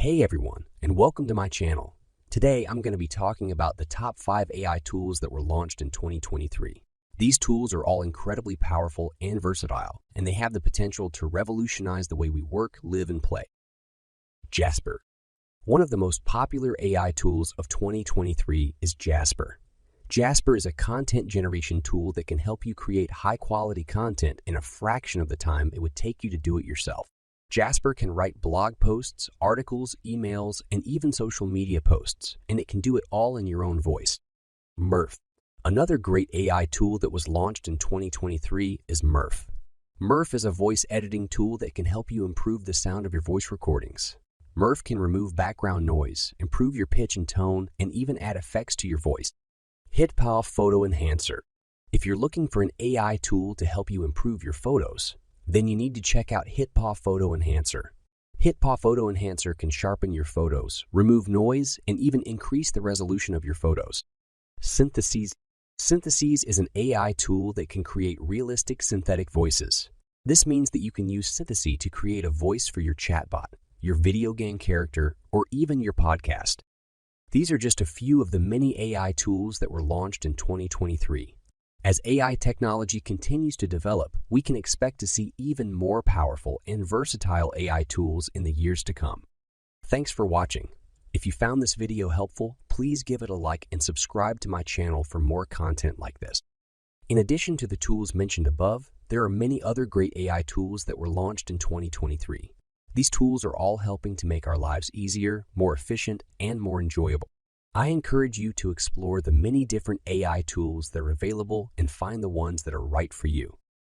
Hey everyone, and welcome to my channel. Today I'm going to be talking about the top 5 AI tools that were launched in 2023. These tools are all incredibly powerful and versatile, and they have the potential to revolutionize the way we work, live, and play. Jasper. One of the most popular AI tools of 2023 is Jasper. Jasper is a content generation tool that can help you create high-quality content in a fraction of the time it would take you to do it yourself. Jasper can write blog posts, articles, emails, and even social media posts, and it can do it all in your own voice. Murph. Another great AI tool that was launched in 2023 is Murph. Murph is a voice editing tool that can help you improve the sound of your voice recordings. Murph can remove background noise, improve your pitch and tone, and even add effects to your voice. HitPaw Photo Enhancer. If you're looking for an AI tool to help you improve your photos, then you need to check out HitPaw Photo Enhancer. HitPaw Photo Enhancer can sharpen your photos, remove noise, and even increase the resolution of your photos. Syntheses. Syntheses is an AI tool that can create realistic synthetic voices. This means that you can use Syntheses to create a voice for your chatbot, your video game character, or even your podcast. These are just a few of the many AI tools that were launched in 2023. As AI technology continues to develop, we can expect to see even more powerful and versatile AI tools in the years to come. Thanks for watching. If you found this video helpful, please give it a like and subscribe to my channel for more content like this. In addition to the tools mentioned above, there are many other great AI tools that were launched in 2023. These tools are all helping to make our lives easier, more efficient, and more enjoyable. I encourage you to explore the many different AI tools that are available and find the ones that are right for you.